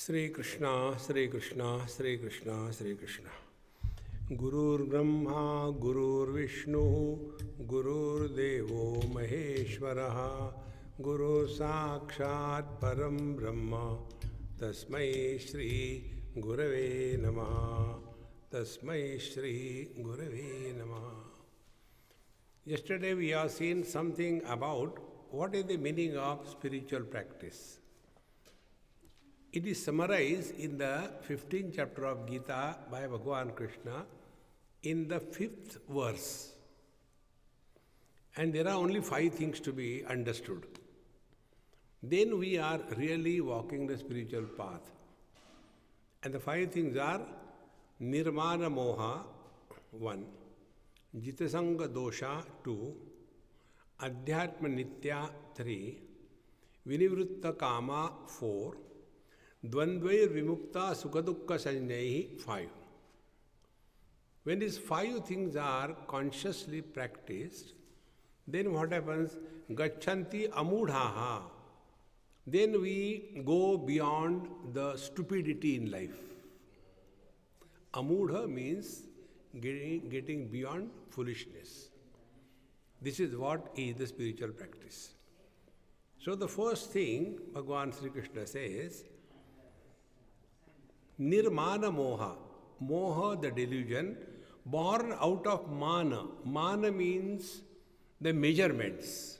Sri Krishna, Sri Krishna, Sri Krishna, Sri Krishna. Gurur Brahma, Gurur Vishnu, Gurur Devo Maheshwaraha, Guru Sakshat Param Brahma, Tasmai Shri Gurave Namaha, Tasmai Shri Gurave Namaha. Yesterday we have seen something about what is the meaning of spiritual practice. It is summarized in the 15th chapter of Gita by Bhagwan Krishna in the 5th verse. And there are only 5 things to be understood. Then we are really walking the spiritual path. And the 5 things are Nirmana Moha 1, Jitasanga Dosha 2, Adhyatma Nitya 3, Vinivritta Kama 4, Dvandvair Vimukta Sukadukka Sanjnayi 5. When these 5 things are consciously practiced, then what happens? Gachanti amudhaha. Then we go beyond the stupidity in life. Amudha means getting beyond foolishness. This is what is the spiritual practice. So the first thing Bhagavan Sri Krishna says, Nirmana Moha. Moha, the delusion, born out of mana. Mana means the measurements.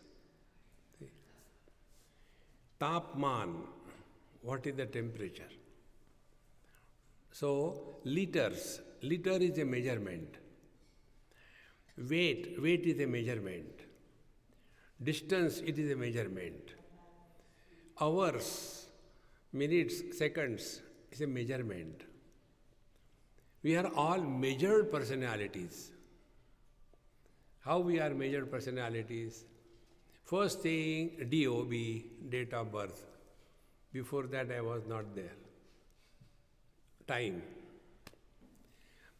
Tapman, what is the temperature? So, liters. Liter is a measurement. Weight is a measurement. Distance, it is a measurement. Hours, minutes, seconds, is a measurement. We are all measured personalities. How we are measured personalities? First thing, DOB, date of birth. Before that I was not there. Time.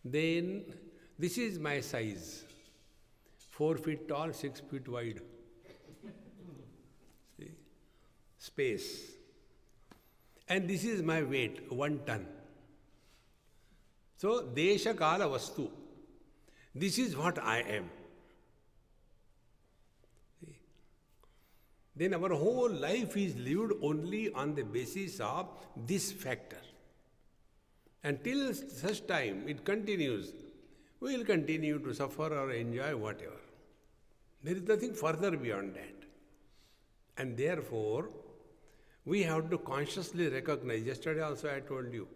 Then, this is my size. 4 feet tall, 6 feet wide. See? Space. And this is my weight, 1 ton. So, Desha Kala Vastu. This is what I am. See? Then our whole life is lived only on the basis of this factor. Until such time it continues, we will continue to suffer or enjoy whatever. There is nothing further beyond that. And therefore, we have to consciously recognize, yesterday also I told you,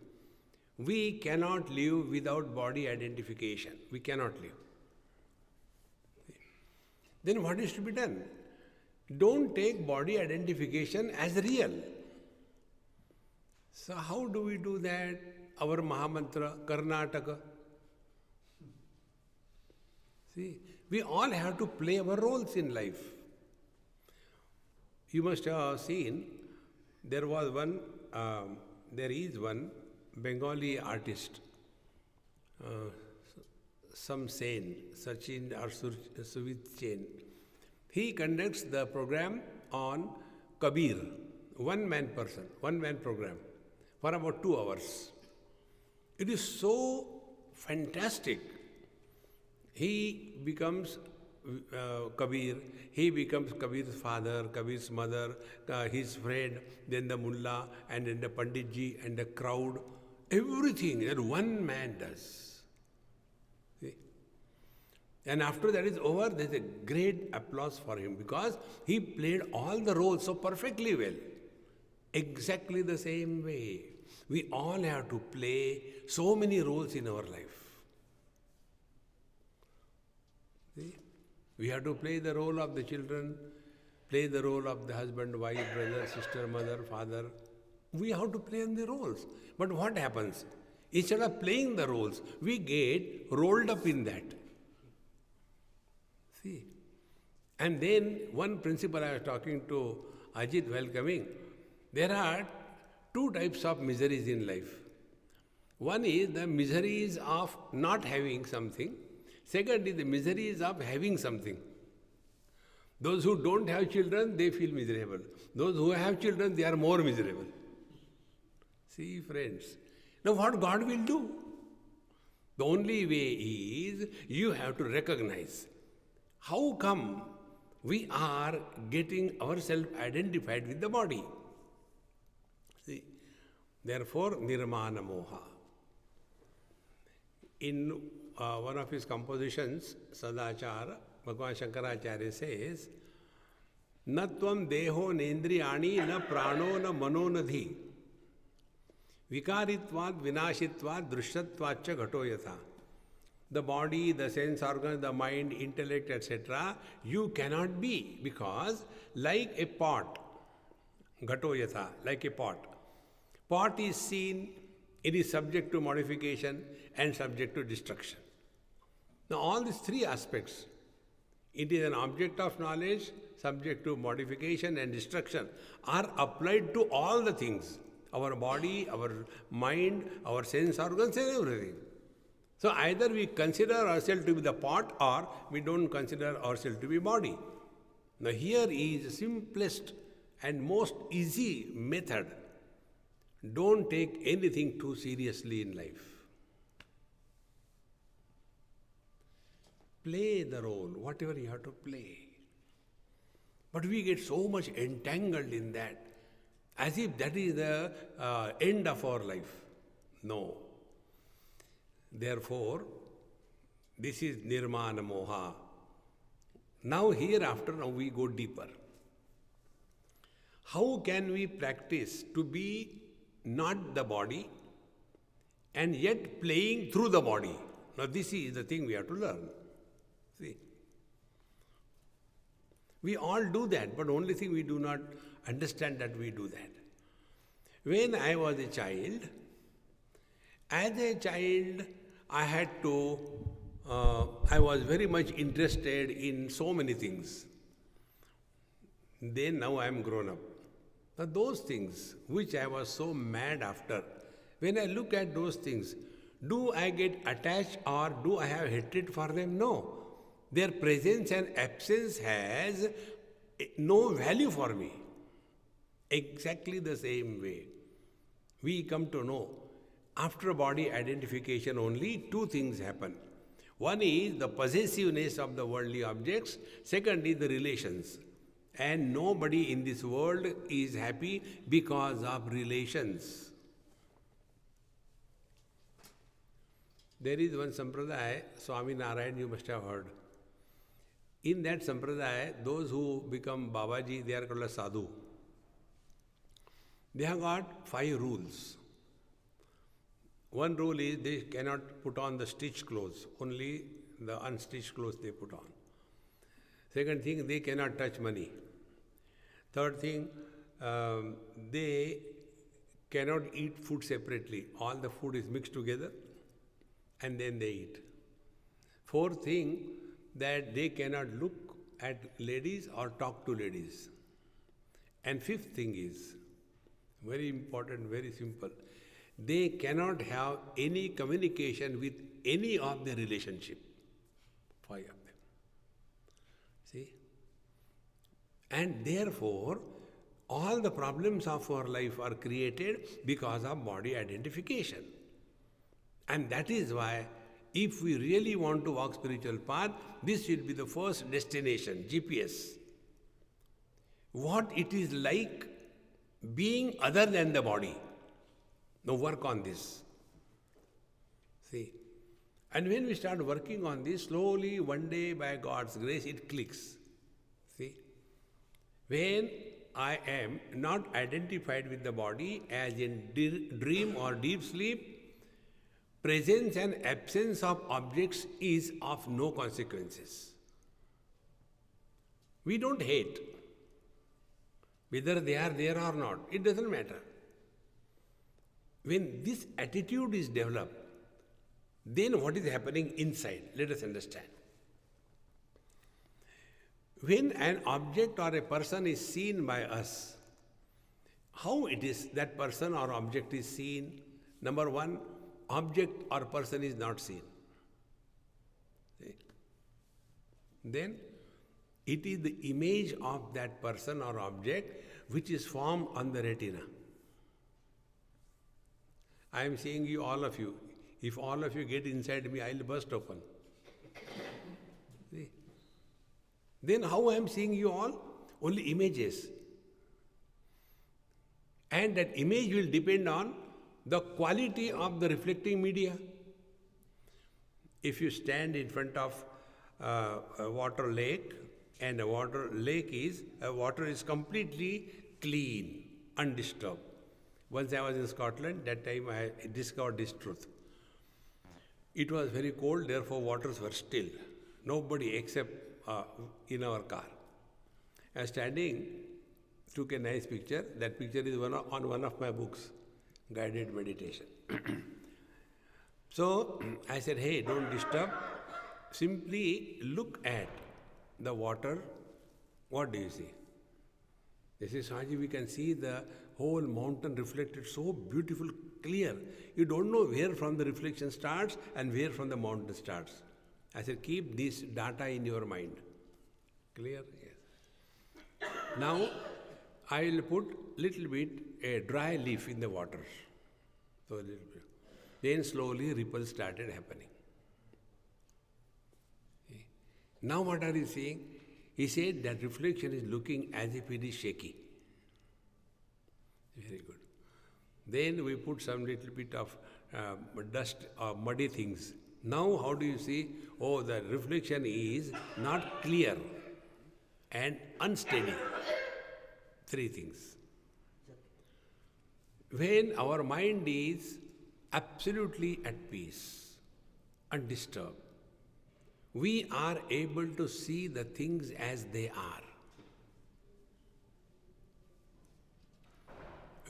we cannot live without body identification. We cannot live. Then what is to be done? Don't take body identification as real. So how do we do that? Our Mahamantra, Karnataka. See, we all have to play our roles in life. You must have seen, there is one Bengali artist, some Sen, Sachin or Suvit Sen. He conducts the program on Kabir, one-man program, for about 2 hours. It is so fantastic. He becomes Kabir, he becomes Kabir's father, Kabir's mother, his friend, then the mullah, and then the panditji and the crowd. Everything that one man does. See? And after that is over, there is a great applause for him because he played all the roles so perfectly well. Exactly the same way. We all have to play so many roles in our life. See? We have to play the role of the children, play the role of the husband, wife, brother, sister, mother, father. We have to play the roles. But what happens? Instead of playing the roles, we get rolled up in that. See? And then one principle I was talking to Ajit while coming, there are 2 types of miseries in life. One is the miseries of not having something. Second is the miseries of having something. Those who don't have children, they feel miserable. Those who have children, they are more miserable. See, friends, now what God will do? The only way is you have to recognize how come we are getting ourselves identified with the body. See, therefore, nirmana moha. In one of his compositions, Sadachara, Bhagavan Shankaracharya says, Na tvam deho nendriyani na prano na mano na dhi. Vikaritvad vinashitvad drishyatvacha ghato yatha. The body, the sense organs, the mind, intellect, etc., you cannot be because like a pot, ghato yatha, like a pot. Pot is seen, it is subject to modification and subject to destruction. Now all these three aspects, it is an object of knowledge, subject to modification and destruction, are applied to all the things. Our body, our mind, our sense organs and everything. So either we consider ourselves to be the pot or we don't consider ourselves to be body. Now here is the simplest and most easy method. Don't take anything too seriously in life. Play the role, whatever you have to play. But we get so much entangled in that, as if that is the end of our life. No. Therefore, this is nirmana moha. Now hereafter, now we go deeper. How can we practice to be not the body and yet playing through the body? Now this is the thing we have to learn. See, we all do that, but only thing we do not understand that we do that. When I was a child, as a child, I was very much interested in so many things. Then now I am grown up. Now those things which I was so mad after, when I look at those things, do I get attached or do I have hatred for them? No. Their presence and absence has no value for me. Exactly the same way. We come to know, after body identification only, two things happen. One is the possessiveness of the worldly objects. Second is the relations. And nobody in this world is happy because of relations. There is one sampradaya, Swami Narayan, you must have heard. In that sampradaya, those who become Babaji, they are called as sadhu. They have got 5 rules. One rule is they cannot put on the stitched clothes, only the unstitched clothes they put on. Second thing, they cannot touch money. Third thing, they cannot eat food separately. All the food is mixed together and then they eat. Fourth thing, that they cannot look at ladies or talk to ladies. And fifth thing is, very important, very simple, they cannot have any communication with any of the relationship. 5 of them. See? And therefore, all the problems of our life are created because of body identification. And that is why, if we really want to walk spiritual path, this should be the first destination, GPS. What it is like being other than the body. Now work on this. See? And when we start working on this, slowly, one day, by God's grace, it clicks. See? When I am not identified with the body, as in dream or deep sleep, presence and absence of objects is of no consequences. We don't hate. Whether they are there or not, it doesn't matter. When this attitude is developed, then what is happening inside? Let us understand. When an object or a person is seen by us, how it is that person or object is seen? Number one, object or person is not seen. See? Then, it is the image of that person or object which is formed on the retina. I am seeing you, all of you. If all of you get inside me, I will burst open. See? Then how I am seeing you all? Only images. And that image will depend on the quality of the reflecting media. If you stand in front of a water lake, and a water is completely clean, undisturbed. Once I was in Scotland, that time I discovered this truth. It was very cold, therefore waters were still. Nobody except in our car. I was standing, took a nice picture. That picture is on one of my books, Guided Meditation. So I said, hey, don't disturb. Simply look at the water. What do you see? They say, Swamiji, we can see the whole mountain reflected so beautiful, clear. You don't know where from the reflection starts and where from the mountain starts. I said, keep this data in your mind. Clear? Yes. Now, I will put little bit a dry leaf in the water. So a little bit. Then slowly ripples started happening. Now what are you seeing? He said that reflection is looking as if it is shaky. Very good. Then we put some little bit of dust or muddy things. Now how do you see? Oh, the reflection is not clear and unsteady. Three things. When our mind is absolutely at peace, undisturbed, we are able to see the things as they are.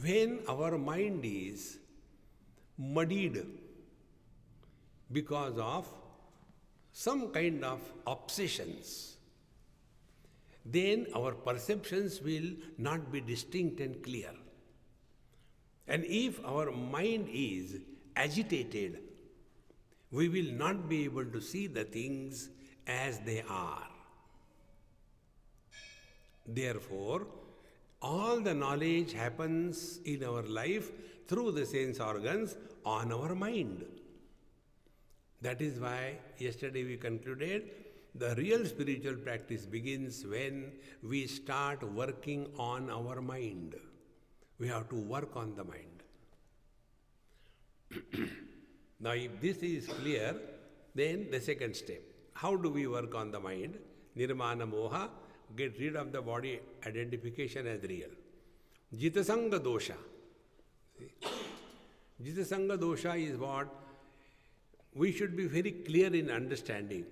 When our mind is muddied because of some kind of obsessions, then our perceptions will not be distinct and clear. And if our mind is agitated, we will not be able to see the things as they are. Therefore, all the knowledge happens in our life through the sense organs on our mind. That is why yesterday we concluded the real spiritual practice begins when we start working on our mind. We have to work on the mind. Now, if this is clear, then the second step. How do we work on the mind? Nirmana moha, get rid of the body identification as real. Jitasanga dosha. Jitasanga dosha is what we should be very clear in understanding.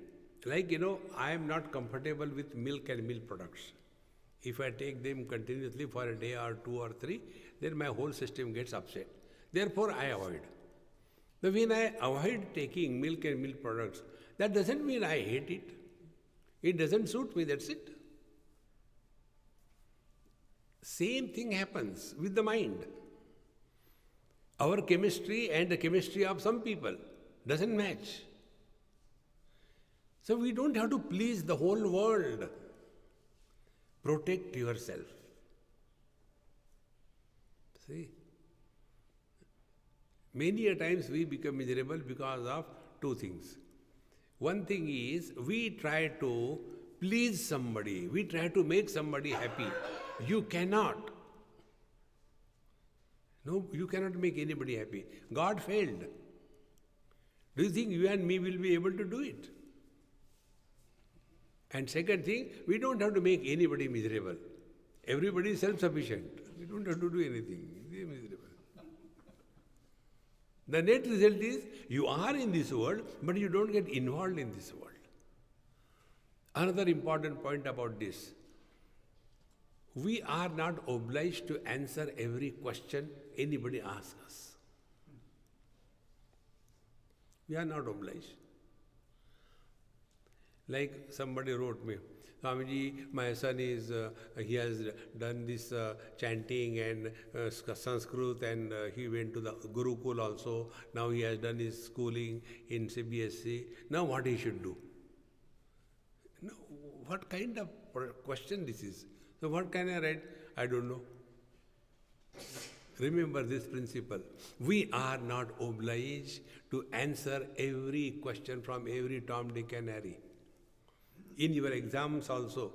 Like, I am not comfortable with milk and milk products. If I take them continuously for a day or 2 or 3, then my whole system gets upset. Therefore, I avoid. But when I avoid taking milk and milk products, that doesn't mean I hate it. It doesn't suit me, that's it. Same thing happens with the mind. Our chemistry and the chemistry of some people doesn't match. So we don't have to please the whole world. Protect yourself. See? Many a times we become miserable because of two things. One thing is we try to please somebody. We try to make somebody happy. You cannot. No, you cannot make anybody happy. God failed. Do you think you and me will be able to do it? And second thing, we don't have to make anybody miserable. Everybody is self-sufficient. We don't have to do anything. They are miserable. The net result is you are in this world, but you don't get involved in this world. Another important point about this. We are not obliged to answer every question anybody asks us. We are not obliged. Like somebody wrote me, Swamiji, my son is, he has done this chanting and Sanskrit and he went to the Gurukul also. Now he has done his schooling in CBSE. Now what he should do? No, what kind of question this is? So what can I write? I don't know. Remember this principle. We are not obliged to answer every question from every Tom, Dick and Harry. In your exams also,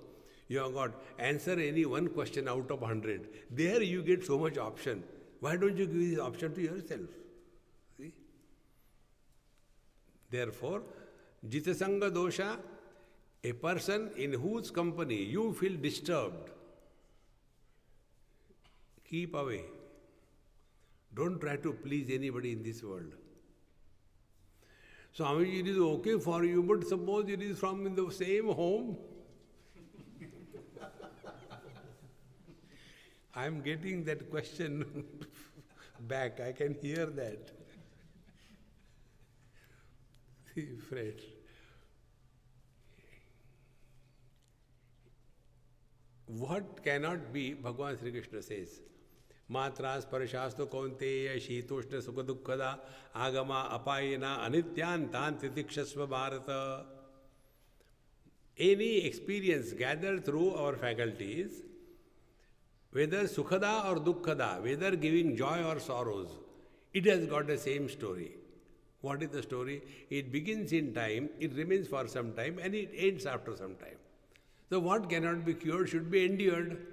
you have got answer any one question out of 100. There you get so much option. Why don't you give this option to yourself? See? Therefore, Jitasanga dosha, a person in whose company you feel disturbed, keep away. Don't try to please anybody in this world. So, Swamiji, it is okay for you, but suppose it is from in the same home. I am getting that question back. I can hear that. See, friends. What cannot be, Bhagavan Sri Krishna says, Matra sparashasto kaunteya shitoshna sukha dukkhada agama apayena anityantan titikshasva bharata. Any experience gathered through our faculties, whether sukhada or dukkhada, whether giving joy or sorrows, it has got the same story. What is the story? It begins in time, it remains for some time, and it ends after some time. So what cannot be cured should be endured.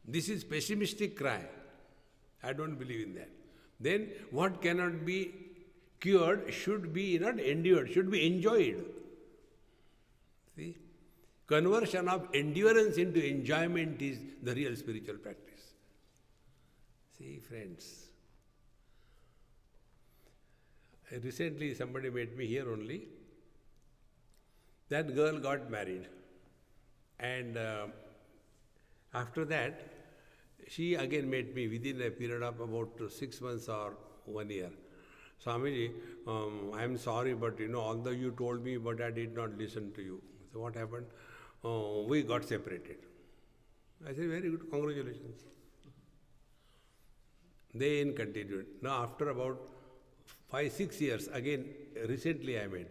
This is pessimistic cry. I don't believe in that. Then what cannot be cured should be not endured, should be enjoyed. See? Conversion of endurance into enjoyment is the real spiritual practice. See, friends. Recently somebody met me here only. That girl got married. And after that, she again met me within a period of about 6 months or 1 year. Swamiji, I am sorry, but although you told me, but I did not listen to you. So what happened? We got separated. I said, very good, congratulations. Then continued. Now after about 5-6 years, again, recently I met.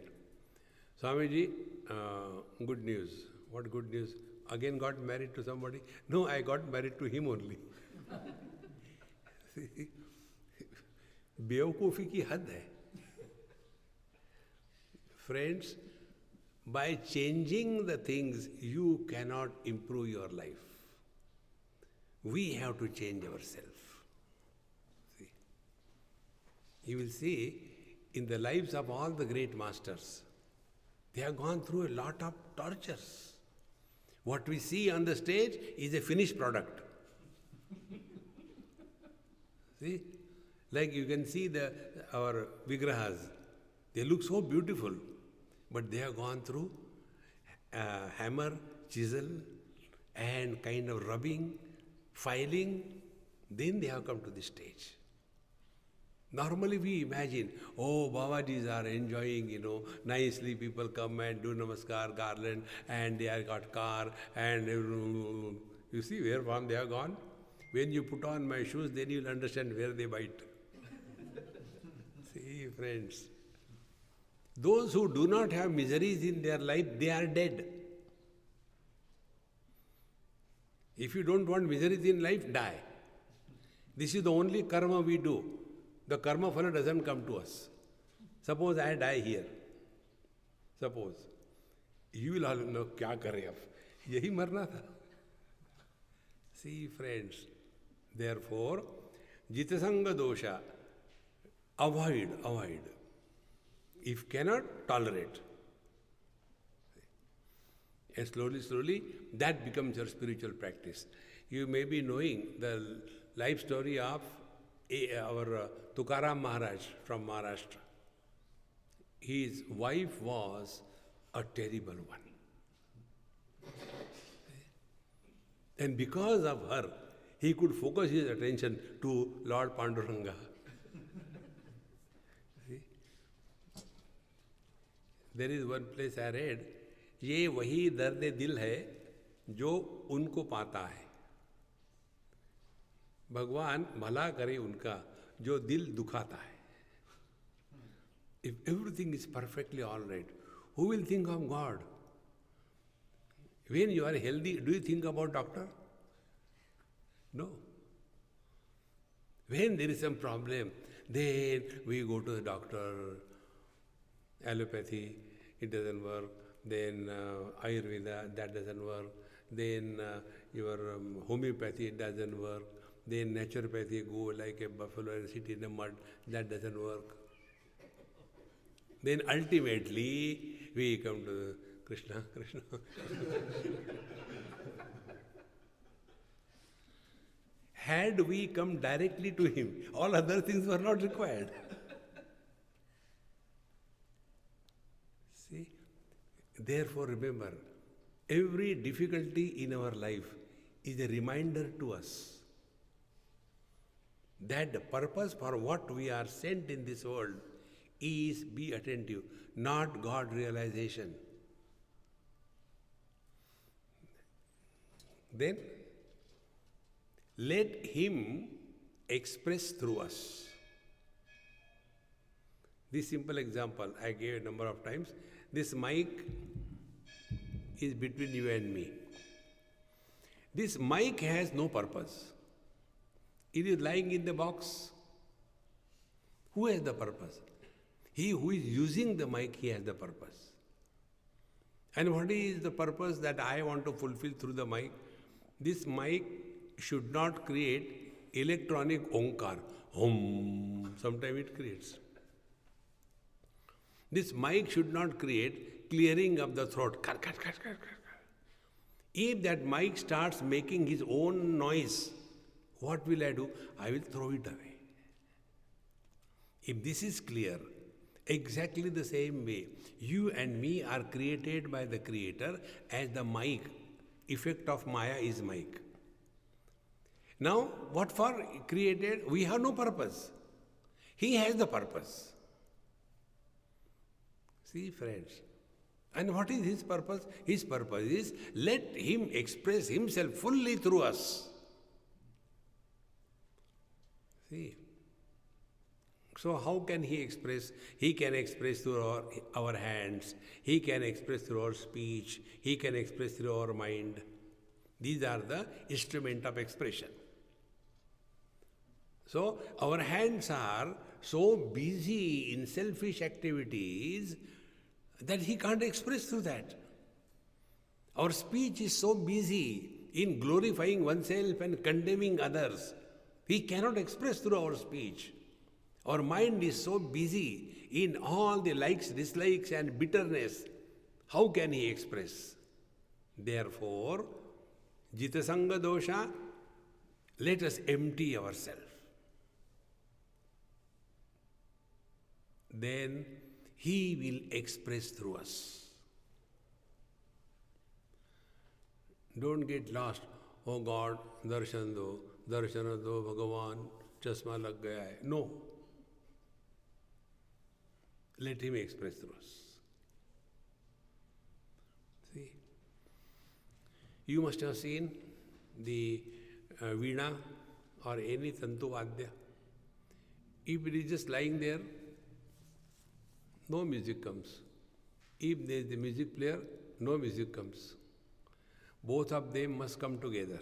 Swamiji, good news. What good news? Again got married to somebody? No, I got married to him only. बेवकूफ़ी की हद है. Friends, by changing the things, you cannot improve your life. We have to change ourselves. See? You will see in the lives of all the great masters, they have gone through a lot of tortures. What we see on the stage is a finished product. See? Like you can see our vigrahas. They look so beautiful, but they have gone through hammer, chisel, and kind of rubbing, filing. Then they have come to the stage. Normally we imagine, oh, Babajis are enjoying, nicely people come and do namaskar, garland, and they have got car, and you see where from they have gone? When you put on my shoes, then you'll understand where they bite. See, friends, those who do not have miseries in their life, they are dead. If you don't want miseries in life, die. This is the only karma we do. The karma phala doesn't come to us. Suppose I die here. Suppose. You will all know, kya kare ab? Yahi marna tha. See, friends, therefore, jitasanga dosha, avoid. If cannot, tolerate. And slowly, that becomes your spiritual practice. You may be knowing the life story of our Tukaram Maharaj from Maharashtra. His wife was a terrible one. And because of her, he could focus his attention to Lord Panduranga. See? There is one place I read, ये वही दर्द दिल है जो उनको पाता है. भगवान भला करे उनका जो दिल दुखाता है. If everything is perfectly all right, who will think of God? When you are healthy, do you think about doctor? No. When there is some problem, then we go to the doctor. Allopathy, it doesn't work. Then Ayurveda, that doesn't work. Then your homeopathy, it doesn't work. Then naturopathy, go like a buffalo and sit in the mud, that doesn't work. Then ultimately, we come to Krishna, Krishna. Had we come directly to him, all other things were not required. See? Therefore, remember, every difficulty in our life is a reminder to us that the purpose for what we are sent in this world is be attentive, not God realization. Then, let Him express through us. This simple example I gave a number of times. This mic is between you and me. This mic has no purpose. It is lying in the box. Who has the purpose? He who is using the mic, he has the purpose. And what is the purpose that I want to fulfill through the mic? This mic should not create electronic onkar. Hum, sometimes it creates. This mic should not create clearing of the throat. Kar, kar, kar, kar, kar. If that mic starts making his own noise, what will I do? I will throw it away. If this is clear, exactly the same way, you and me are created by the Creator as the mic. Effect of Maya is mic. Now, what for created? We have no purpose. He has the purpose. See, friends. And what is His purpose? His purpose is let Him express Himself fully through us. See. So how can He express? He can express through our hands. He can express through our speech. He can express through our mind. These are the instruments of expression. So our hands are so busy in selfish activities that He can't express through that. Our speech is so busy in glorifying oneself and condemning others. He cannot express through our speech. Our mind is so busy in all the likes, dislikes and bitterness. How can He express? Therefore, Jitasanga dosha, let us empty ourselves. Then He will express through us. Don't get lost. Oh God, darshan do, Bhagavan, chasma lag gaya hai. No. Let Him express through us. See, you must have seen the veena or any tantu vadya. If it is just lying there, no music comes. If there is the music player, no music comes. Both of them must come together.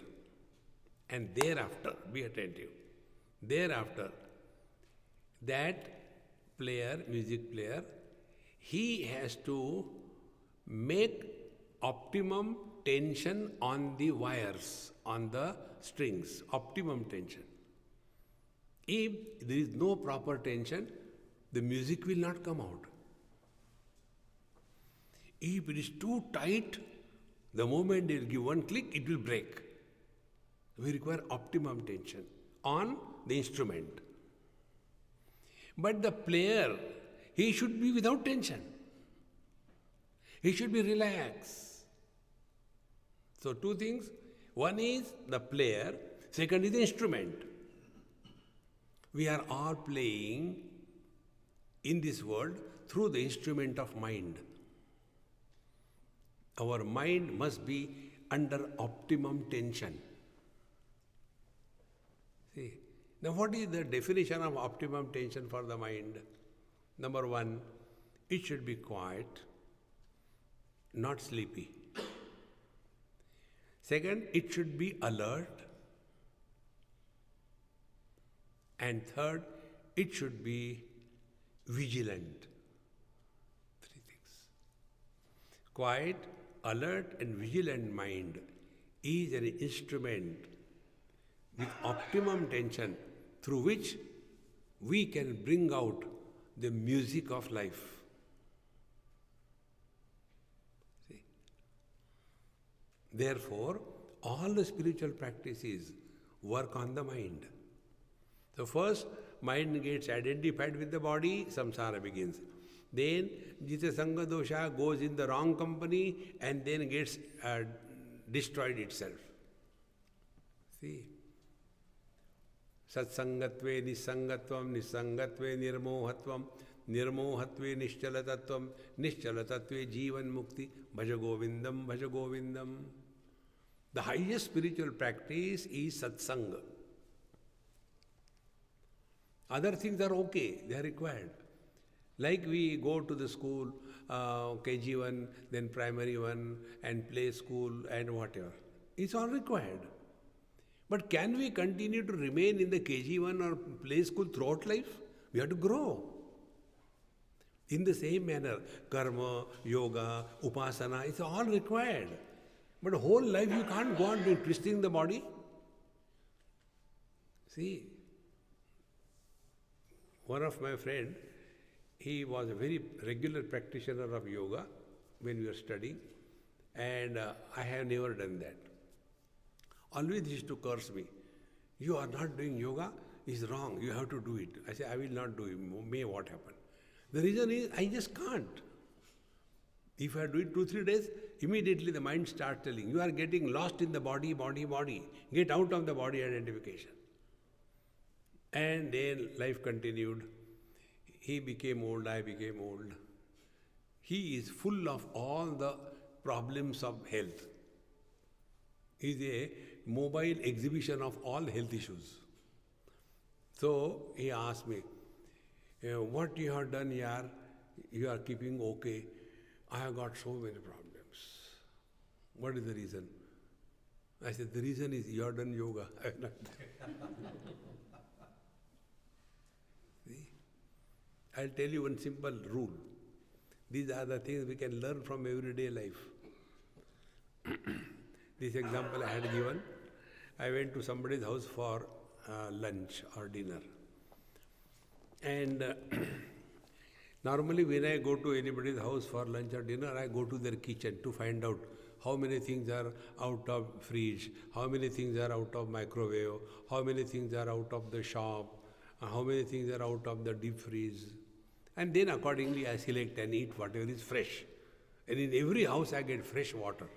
And thereafter, be attentive. Thereafter, that player, music player, he has to make optimum tension on the wires, on the strings, optimum tension. If there is no proper tension, the music will not come out. If it is too tight, the moment they will give one click, it will break. We require optimum tension on the instrument. But the player, he should be without tension. He should be relaxed. So two things. One is the player, second is the instrument. We are all playing in this world through the instrument of mind. Our mind must be under optimum tension. See, now what is the definition of optimum tension for the mind? Number one, it should be quiet, not sleepy. Second, it should be alert. And third, it should be vigilant. Three things. Quiet, alert and vigilant mind is an instrument with optimum tension through which we can bring out the music of life. See? Therefore, all the spiritual practices work on the mind. So first, mind gets identified with the body, samsara begins. Then, Jita Sangha dosha goes in the wrong company and then gets destroyed itself. See? Satsangatve nisangatvam, nisangatve nirmohatvam, nirmohatve nischalatatvam, nischalatatve jivan mukti, bhaja govindam, bhaja govindam. The highest spiritual practice is satsanga. Other things are okay, they are required. Like we go to the school, KG1, then primary 1, and play school, and whatever. It's all required. But can we continue to remain in the KG1 or play school throughout life? We have to grow. In the same manner, karma, yoga, upasana, it's all required. But whole life you can't go on twisting the body. See, one of my friend, he was a very regular practitioner of yoga when we were studying, and I have never done that. Always he used to curse me. You are not doing yoga, it's wrong, you have to do it. I say, I will not do it, may what happen. The reason is, I just can't. If I do it 2-3 days, immediately the mind starts telling, you are getting lost in the body, body, body. Get out of the body identification. And then life continued. He became old, I became old. He is full of all the problems of health. He is a mobile exhibition of all health issues. So he asked me, what you have done here, you are keeping okay. I have got so many problems. What is the reason? I said, the reason is you have done yoga. I have not done. See? I'll tell you one simple rule. These are the things we can learn from everyday life. This example I had given. I went to somebody's house for lunch or dinner. And normally when I go to anybody's house for lunch or dinner, I go to their kitchen to find out how many things are out of fridge, how many things are out of microwave, how many things are out of the shop, how many things are out of the deep freeze. And then accordingly I select and eat whatever is fresh. And in every house I get fresh water.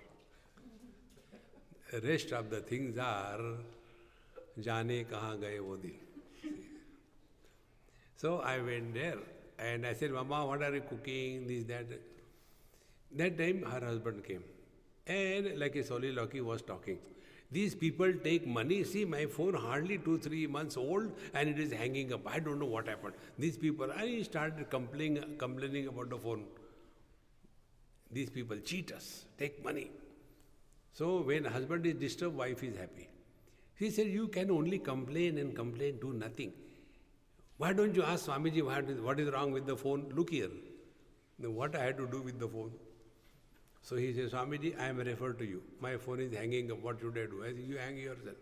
The rest of the things are jaane kahan gaye wo din. So I went there and I said, Mama, what are you cooking? This, that. That time her husband came. And like a soliloquy was talking. These people take money. See, my phone hardly 2-3 months old and it is hanging up. I don't know what happened. These people, I started complaining about the phone. These people cheat us, take money. So when husband is disturbed, wife is happy. He said, you can only complain and complain, do nothing. Why don't you ask Swamiji what is wrong with the phone? Look here. What I had to do with the phone? So he says, Swamiji, I am referred to you. My phone is hanging up. What should I do? I said, you hang yourself.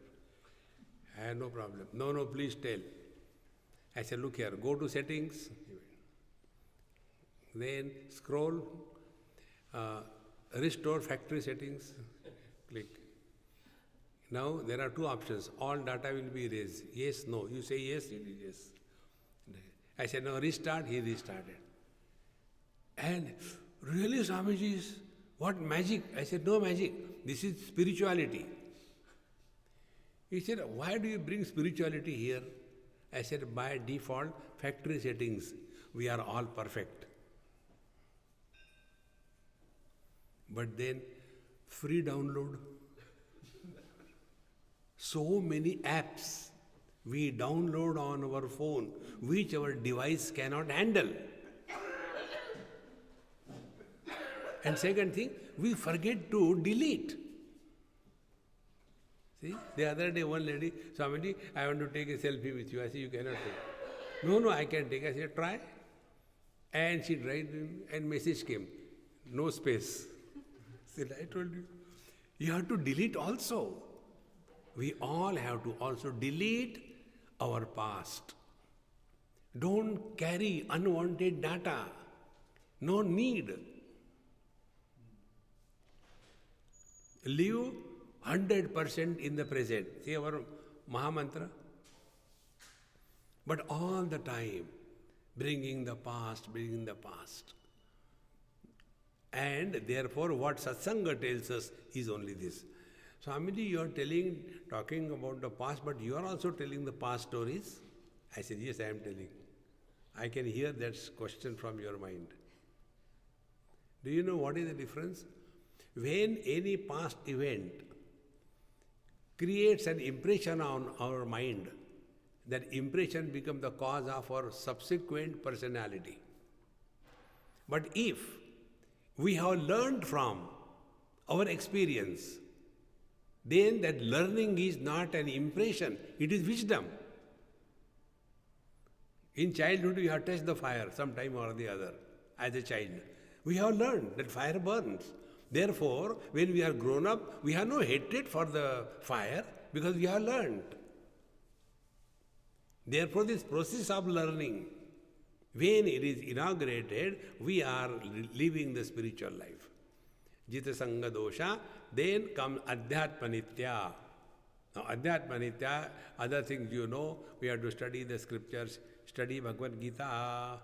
I had no problem. No, please tell. I said, look here, go to settings. Then scroll, restore factory settings. Click. Now there are two options. All data will be erased. Yes, no. You say yes, it is yes. I said, no, restart. He restarted. And really, Swamiji, what magic? I said, no magic. This is spirituality. He said, why do you bring spirituality here? I said, by default, factory settings, we are all perfect. But then, free download. So many apps we download on our phone, which our device cannot handle. And second thing, we forget to delete. See, the other day one lady, Swamiji, I want to take a selfie with you. I said, you cannot take. No, I can take. I said, try. And she tried and message came. No space. See, I told you. You have to delete also. We all have to also delete our past. Don't carry unwanted data. No need. Live 100% in the present. See our Mahamantra? But all the time, bringing the past. And therefore, what Satsanga tells us is only this. Swamiji, you are talking about the past, but you are also telling the past stories? I said, yes, I am telling. I can hear that question from your mind. Do you know what is the difference? When any past event creates an impression on our mind, that impression becomes the cause of our subsequent personality. But if we have learned from our experience, then that learning is not an impression, it is wisdom. In childhood, we have touched the fire sometime or the other as a child. We have learned that fire burns. Therefore, when we are grown up, we have no hatred for the fire because we have learned. Therefore, this process of learning, when it is inaugurated, we are living the spiritual life. Jita Sangha Dosha, then comes Adhyatma Nitya. Now, Adhyatma Nitya, other things you know, we have to study the scriptures, study Bhagavad Gita.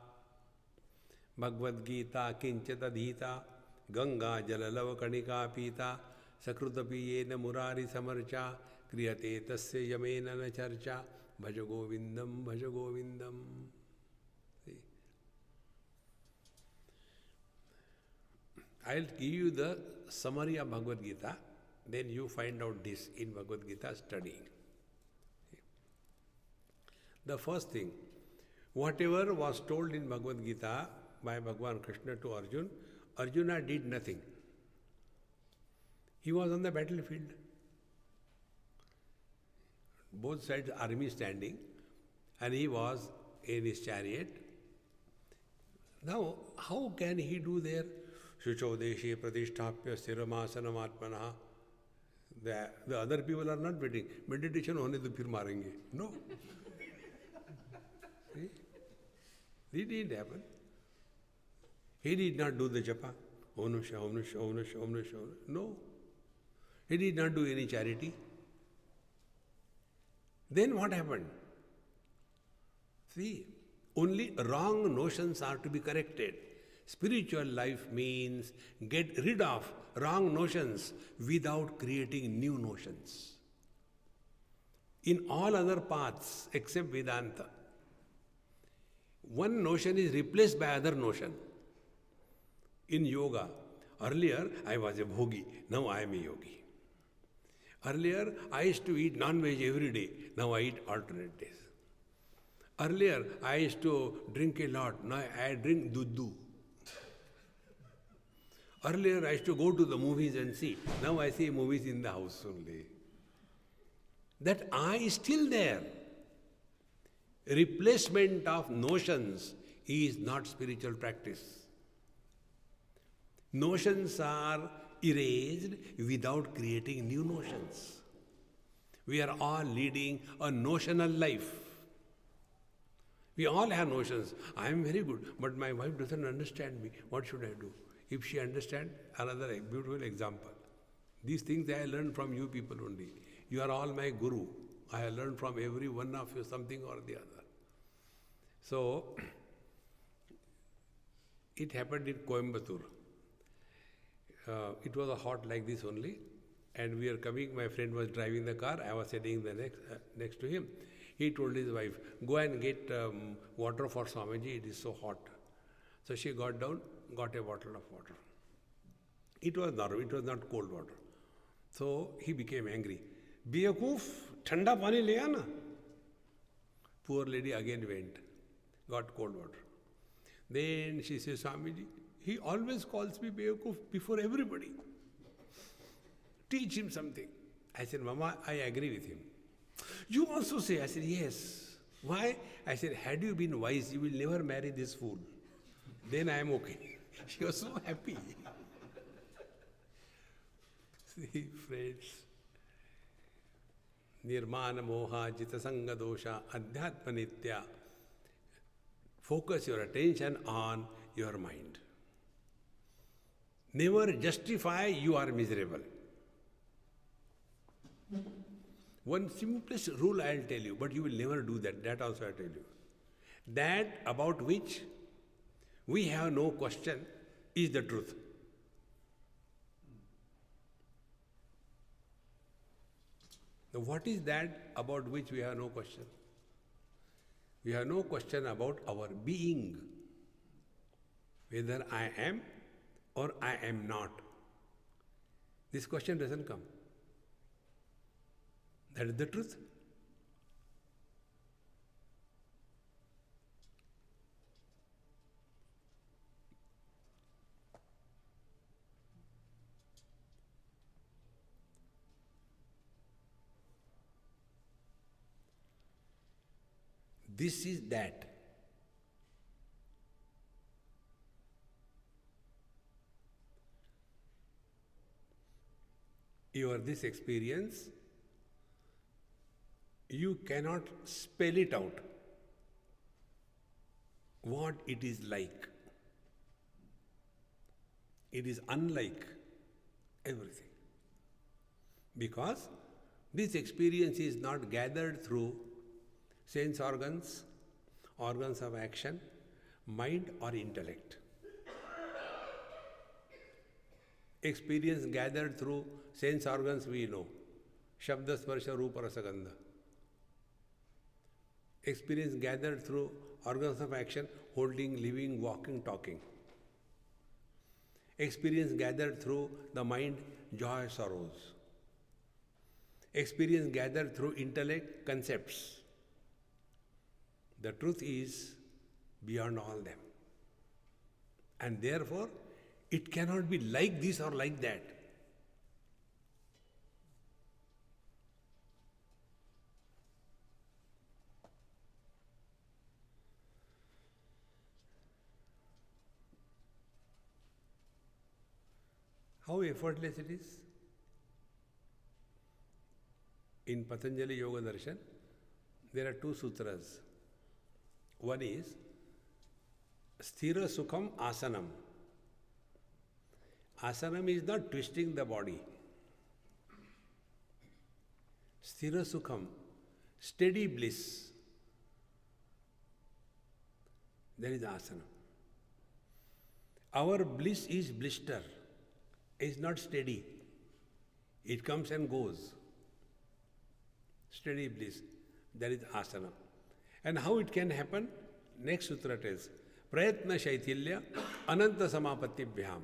Bhagavad Gita, Kinchata Dhita, Ganga Jalalava Kanika Pita, Sakrutapi Yena Murari Samarcha, Kriyate Tasya Yamena Na Charcha, Bhaja Govindam, Bhaja Govindam. See? I'll give you the summary of Bhagavad Gita, then you find out this in Bhagavad Gita studying. The first thing, whatever was told in Bhagavad Gita by Bhagavan Krishna to Arjuna, Arjuna did nothing. He was on the battlefield. Both sides army standing, and he was in his chariot. Now, how can he do there? Shucho Deshi Pratishtapya Sthiramasana Atmana. The other people are not waiting. Meditation hone to phir marenge. No. See? It didn't happen. He did not do the japa. Om Namah Shivaya, Om Namah Shivaya, Om Namah Shivaya, Om Namah Shivaya. No. He did not do any charity. Then what happened? See, only wrong notions are to be corrected. Spiritual life means get rid of wrong notions without creating new notions. In all other paths except Vedanta, one notion is replaced by other notion. In yoga, earlier I was a bhogi, now I am a yogi. Earlier I used to eat non-veg every day, now I eat alternate days. Earlier I used to drink a lot, now I drink duddu. Earlier I used to go to the movies and see, now I see movies in the house only. That I is still there. Replacement of notions is not spiritual practice. Notions are erased without creating new notions. We are all leading a notional life. We all have notions. I am very good, but my wife doesn't understand me. What should I do? If she understands, another beautiful example. These things I learned from you people only. You are all my guru. I have learned from every one of you something or the other. So, it happened in Coimbatore. It was a hot like this only, and we are coming, my friend was driving the car, I was sitting next to him. He told his wife, go and get water for Swamiji, it is so hot. So she got down, got a bottle of water. It was not cold water. So he became angry. Biyakoof, thanda pani le aana. Poor lady again went, got cold water. Then she says, Swamiji, he always calls me Beyakoof before everybody. Teach him something. I said, Mama, I agree with him. You also say? I said, yes. Why? I said, had you been wise, you will never marry this fool. Then I am okay. She was so happy. See, friends. Nirmana moha jita sanga dosha adhyatma nitya. Focus your attention on your mind. Never justify you are miserable. One simplest rule I will tell you, but you will never do that. That also I tell you. That about which we have no question is the truth. Now, what is that about which we have no question? We have no question about our being, whether I am or I am not. This question doesn't come. That is the truth. This is that. This experience, you cannot spell it out what it is like. It is unlike everything. Because this experience is not gathered through sense organs, organs of action, mind or intellect. Experience gathered through sense organs we know. Shabda, Sparsha, Rupa, Rasa, Gandha. Experience gathered through organs of action, holding, living, walking, talking. Experience gathered through the mind, joy, sorrows. Experience gathered through intellect, concepts. The truth is beyond all them. And therefore, it cannot be like this or like that. How effortless it is. In Patanjali Yoga Darshan, there are two sutras. One is Sthira Sukham Asanam. Asanam is not twisting the body. Sthira Sukham, steady bliss. That is asana. Our bliss is blister, is not steady. It comes and goes. Steady bliss, that is asana. And how it can happen? Next sutra tells, Prayatna Shaitilya Ananta Samapatibhyam.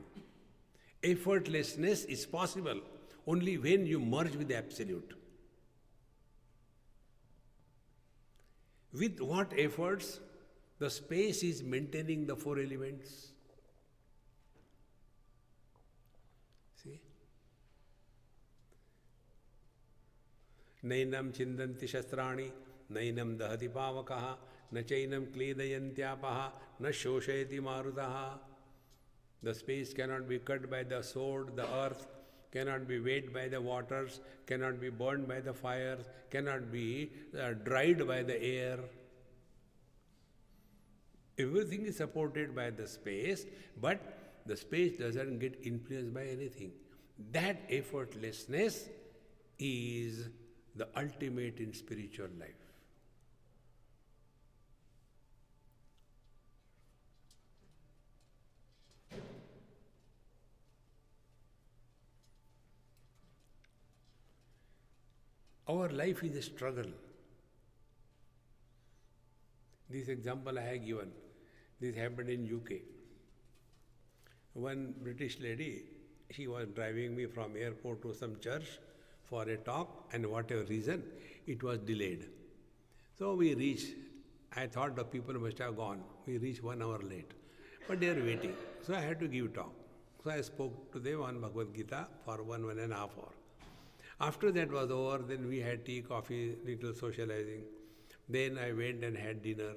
Effortlessness is possible only when you merge with the Absolute. With what efforts? The space is maintaining the four elements. See? Nainam chindanti shastrani, nainam dahati pavakaha, na chainam kledayantyaapaha, na shoshayati marutaha. The space cannot be cut by the sword, the earth, cannot be wet by the waters, cannot be burned by the fires, cannot be dried by the air. Everything is supported by the space, but the space doesn't get influenced by anything. That effortlessness is the ultimate in spiritual life. Our life is a struggle. This example I have given. This happened in UK. One British lady, she was driving me from airport to some church for a talk, and whatever reason, it was delayed. So we reached. I thought the people must have gone. We reached 1 hour late. But they are waiting. So I had to give talk. So I spoke to them on Bhagavad Gita for one and a half hour. After that was over, then we had tea, coffee, little socializing. Then I went and had dinner.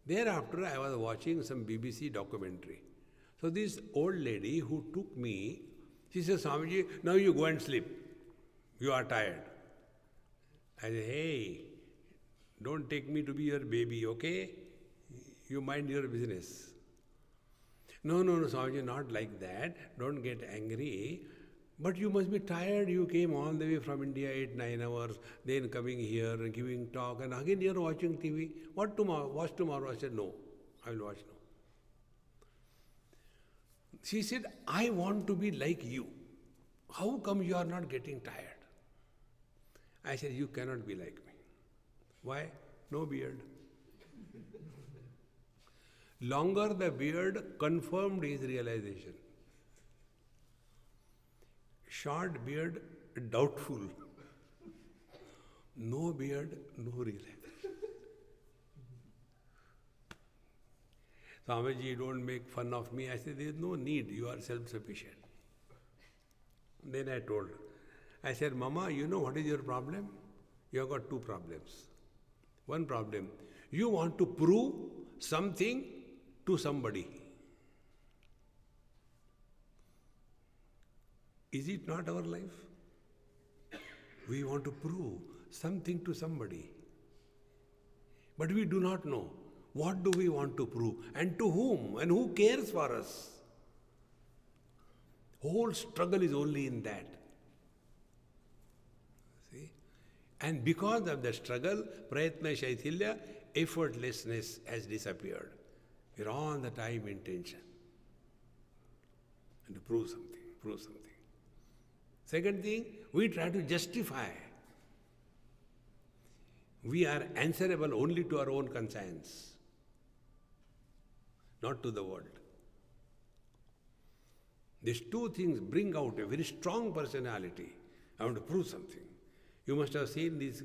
Thereafter, I was watching some BBC documentary. So this old lady who took me, she said, Swamiji, now you go and sleep. You are tired. I said, hey, don't take me to be your baby, okay? You mind your business. No, Swamiji, not like that. Don't get angry. But you must be tired. You came all the way from India 8-9 hours, then coming here and giving talk, and again you're watching TV. What tomorrow? Watch tomorrow. I said, no, I will watch now. She said, I want to be like you. How come you are not getting tired? I said, you cannot be like me. Why? No beard. Longer the beard confirmed his realization. Short beard, doubtful. No beard, no realization. Swamiji, don't make fun of me. I said, there is no need. You are self-sufficient. Then I told her. I said, Mama, you know what is your problem? You have got two problems. One problem, you want to prove something to somebody. Is it not our life? We want to prove something to somebody. But we do not know. What do we want to prove? And to whom? And who cares for us? Whole struggle is only in that. See? And because of the struggle, prayatna shaithilya, effortlessness has disappeared. We're all the time in tension. And to prove something. Second thing, we try to justify. We are answerable only to our own conscience, not to the world. These two things bring out a very strong personality. I want to prove something. You must have seen these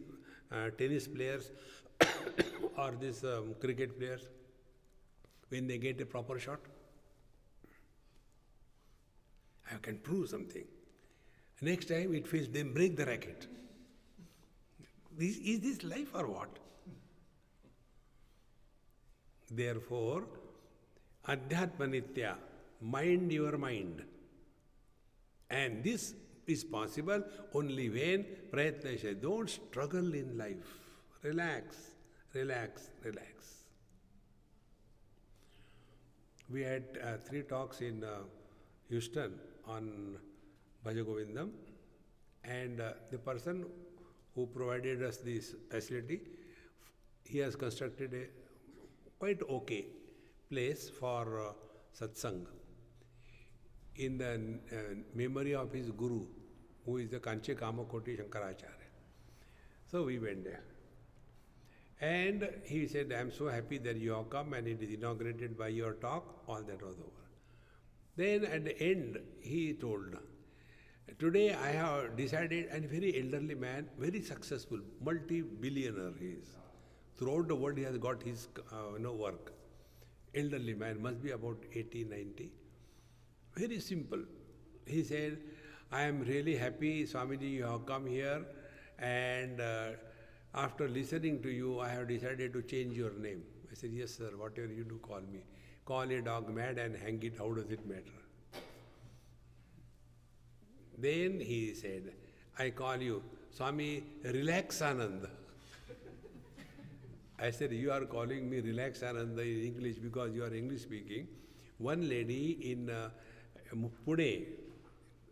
tennis players or these cricket players when they get a proper shot. I can prove something. Next time it feels they break the racket. Is this life or what? Therefore, Adhyatma Nitya, mind your mind. And this is possible only when Prayatna says, don't struggle in life. Relax. We had 3 talks in Houston on Bhajagovindam, and the person who provided us this facility, he has constructed a quite okay place for satsang in the memory of his guru, who is the Kanche Kamakoti Shankaracharya. So we went there. And he said, I am so happy that you have come and it is inaugurated by your talk. All that was over. Then at the end, he told, today I have decided, and very elderly man, very successful, multi-billionaire he is. Throughout the world he has got his work. Elderly man, must be about 80, 90. Very simple. He said, I am really happy, Swamiji, you have come here, and after listening to you, I have decided to change your name. I said, yes sir, whatever you do, call me. Call a dog mad and hang it, how does it matter? Then he said, I call you Swami Relaxananda. I said, you are calling me Relaxananda in English because you are English speaking. One lady in Pune,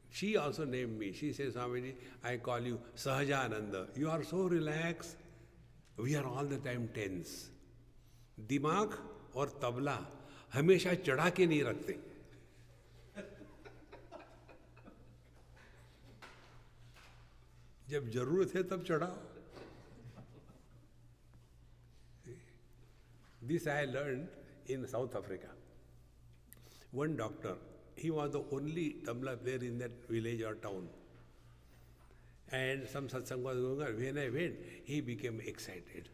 she also named me. She says, Swamiji, I call you Sahajananda. You are so relaxed. We are all the time tense. दिमाग और तबला हमेशा चढ़ा के नहीं रखते. जब जरूरत है तब चढ़ाओ. This I learned in South Africa. One doctor, he was the only tabla player in that village or town. And some satsang was going on. When I went, he became excited.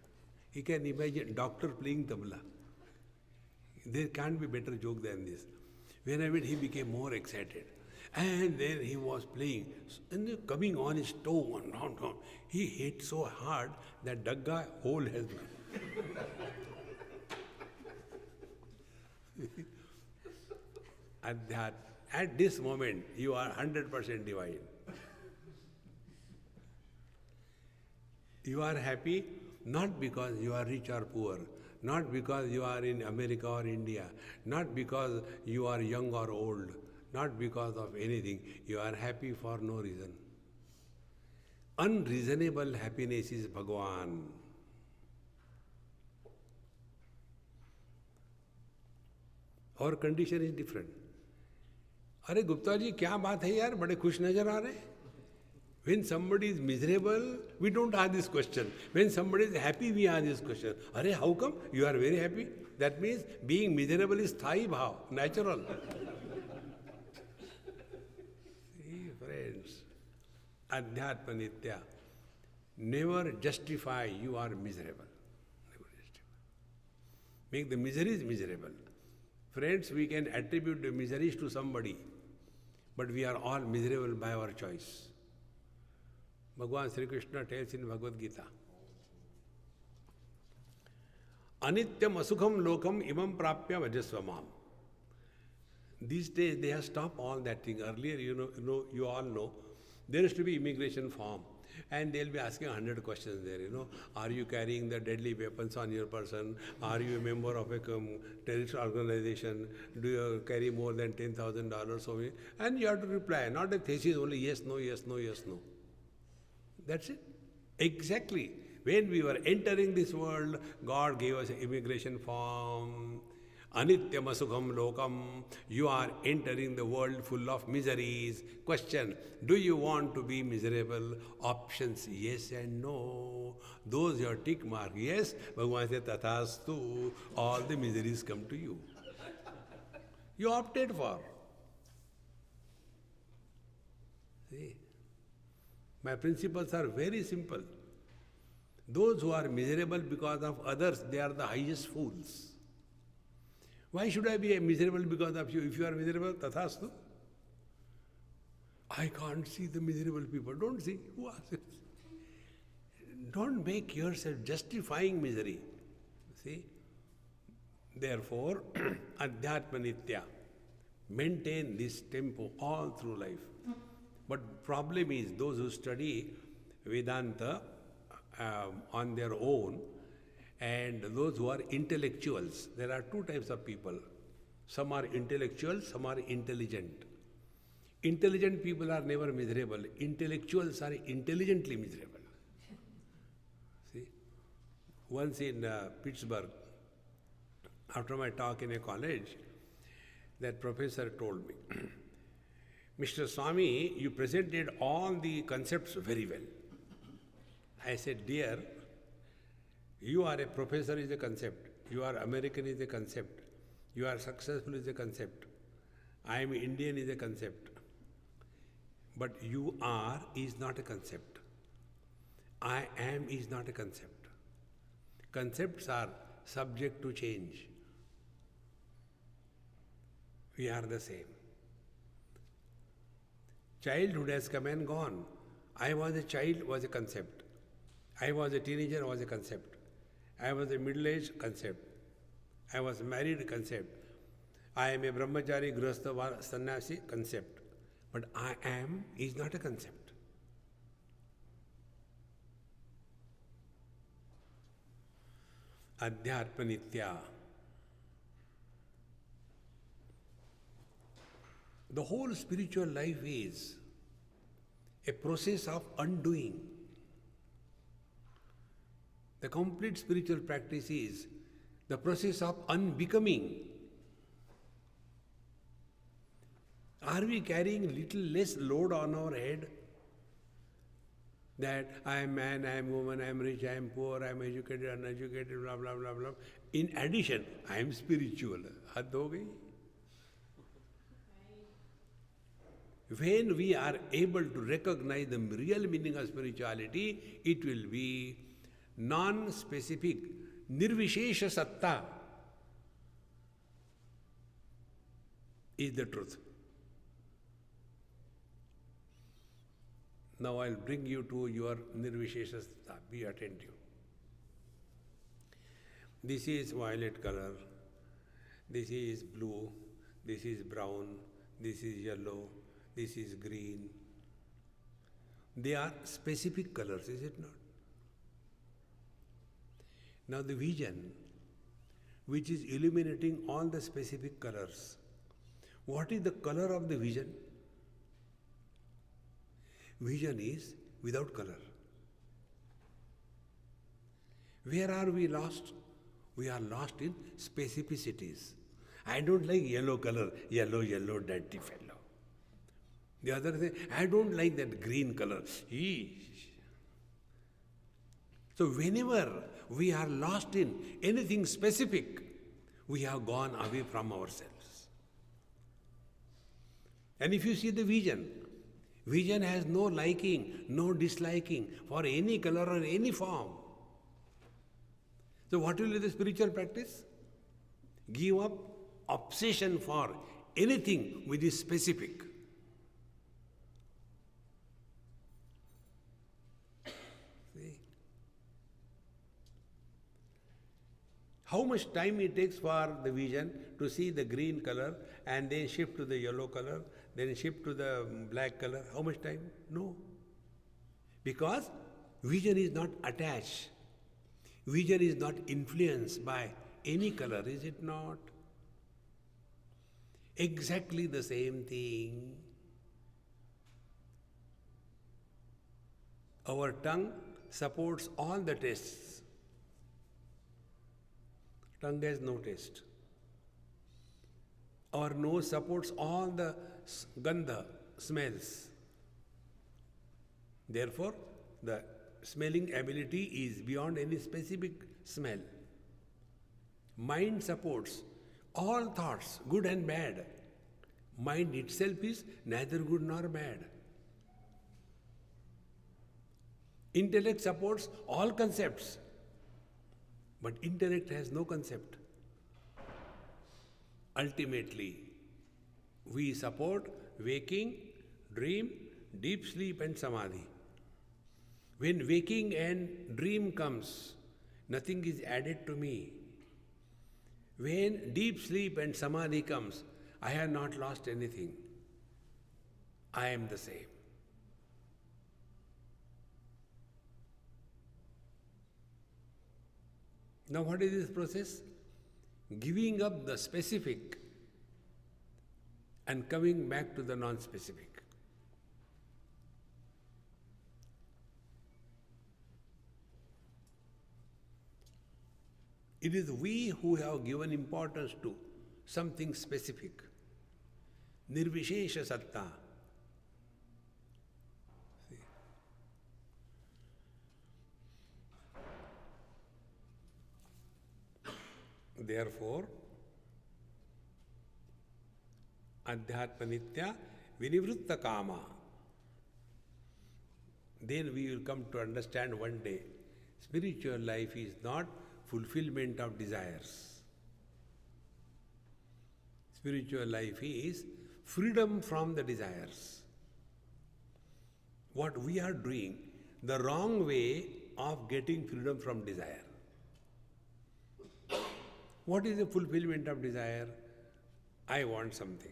You can imagine doctor playing tabla. There can't be better joke than this. When I went, he became more excited. And then he was playing, and coming on his toe, and down. He hit so hard that Dagga hole has at this moment, you are 100% divine. You are happy not because you are rich or poor, not because you are in America or India, not because you are young or old, not because of anything. You are happy for no reason. Unreasonable happiness is Bhagwan. Our condition is different. अरे गुप्ता जी क्या बात है यार, बड़े खुश नजर आ रहे हैं. When somebody is miserable, we don't ask this question. When somebody is happy, we ask this question. Arey, how come you are very happy? That means being miserable is Thai bhav, natural. See, friends, Adhyatma Nitya. Never justify you are miserable. Never justify. Make the miseries miserable. Friends, we can attribute the miseries to somebody, but we are all miserable by our choice. Bhagavan Sri Krishna tells in Bhagavad Gita, Anityam asukham lokam imam prapya vajasvamam. These days they have stopped all that thing. Earlier, you all know, there used to be immigration form. And they'll be asking 100 questions there, Are you carrying the deadly weapons on your person? Are you a member of a terrorist organization? Do you carry more than $10,000? And you have to reply, not a thesis, only yes, no, yes, no, yes, no. That's it. Exactly. When we were entering this world, God gave us an immigration form. Anityam asukham lokam. You are entering the world full of miseries. Question, do you want to be miserable? Options, yes and no. Those your tick mark, yes. Bhagavan says, tathastu. All the miseries come to you. You opted for. See? My principles are very simple. Those who are miserable because of others, they are the highest fools. Why should I be miserable because of you? If you are miserable, tathastu. I can't see the miserable people. Don't see. Who asks it? Don't make yourself justifying misery. See? Therefore, Adhyatma Nitya. Maintain this tempo all through life. But problem is, those who study Vedanta on their own and those who are intellectuals, there are two types of people. Some are intellectuals, some are intelligent. Intelligent people are never miserable. Intellectuals are intelligently miserable. See? Once in Pittsburgh, after my talk in a college, that professor told me, Mr. Swami, you presented all the concepts very well. I said, dear, you are a professor is a concept. You are American is a concept. You are successful is a concept. I am Indian is a concept. But you are is not a concept. I am is not a concept. Concepts are subject to change. We are the same. Childhood has come and gone. I was a child was a concept. I was a teenager was a concept. I was a middle-aged concept. I was married concept. I am a brahmachari, grihastha, sannyasi concept. But I am is not a concept. Adhyatma Nitya. The whole spiritual life is a process of undoing. The complete spiritual practice is the process of unbecoming. Are we carrying little less load on our head? That I am man, I am woman, I am rich, I am poor, I am educated, uneducated, blah, blah, blah, blah. In addition, I am spiritual. Had ho gayi? When we are able to recognize the real meaning of spirituality, it will be non-specific, nirvishesha satta is the truth. Now I'll bring you to your nirvishesha. Be attentive. This is violet color, this is blue, this is brown, this is yellow, this is green. They are specific colors, is it not? Now the vision, which is illuminating all the specific colors, what is the color of the vision? Vision is without color. Where are we lost? We are lost in specificities. I don't like yellow color, yellow, dirty fellow. The other thing, I don't like that green color. So whenever we are lost in anything specific, we have gone away from ourselves. And if you see the vision has no liking, no disliking for any color or any form. So what will be the spiritual practice? Give up obsession for anything which is specific. See? How much time it takes for the vision to see the green color and then shift to the yellow color, then shift to the black color? How much time? No. Because vision is not attached. Vision is not influenced by any color, is it not? Exactly the same thing. Our tongue supports all the tastes. Tongue has no taste. Our nose supports all the gandha, smells. Therefore, the smelling ability is beyond any specific smell. Mind supports all thoughts, good and bad. Mind itself is neither good nor bad. Intellect supports all concepts, but intellect has no concept. Ultimately, we support waking, dream, deep sleep and samadhi. When waking and dream comes, nothing is added to me. When deep sleep and samadhi comes, I have not lost anything. I am the same. Now what is this process? Giving up the specific and coming back to the non-specific. It is we who have given importance to something specific. Nirvishesha satta. Therefore, Adhyatma Nitya Vinivritta Kama. Then we will come to understand one day, spiritual life is not fulfillment of desires. Spiritual life is freedom from the desires. What we are doing, the wrong way of getting freedom from desire. What is the fulfillment of desire? I want something.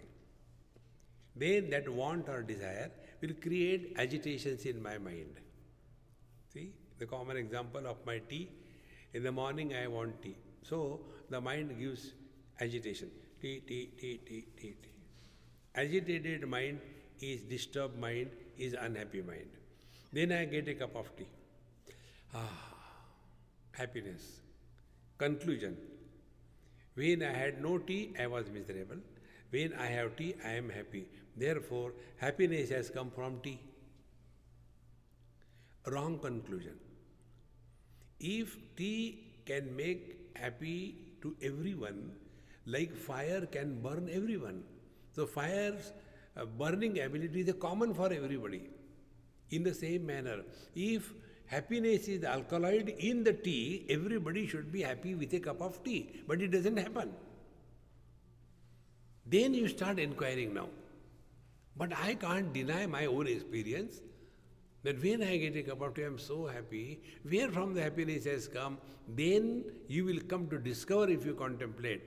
Then that want or desire will create agitations in my mind. See, the common example of my tea. In the morning I want tea. So the mind gives agitation. Tea. Agitated mind is disturbed mind, is unhappy mind. Then I get a cup of tea. Happiness. Conclusion. When I had no tea, I was miserable. When I have tea, I am happy. Therefore, happiness has come from tea. Wrong conclusion. If tea can make happy to everyone, like fire can burn everyone. So fire's burning ability is common for everybody. In the same manner, if happiness is alkaloid in the tea, everybody should be happy with a cup of tea. But it doesn't happen. Then you start inquiring now. But I can't deny my own experience. That when I get a cup of tea, I am so happy. Where from the happiness has come, then you will come to discover if you contemplate.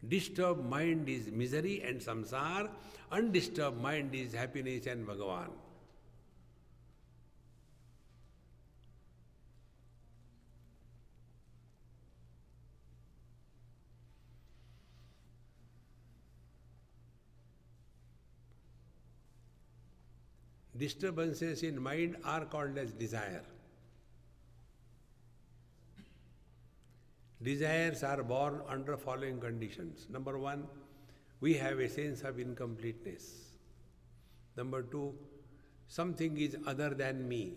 Disturbed mind is misery and samsara. Undisturbed mind is happiness and Bhagavan. Disturbances in mind are called as desire. Desires are born under following conditions. Number one, we have a sense of incompleteness. Number two, something is other than me.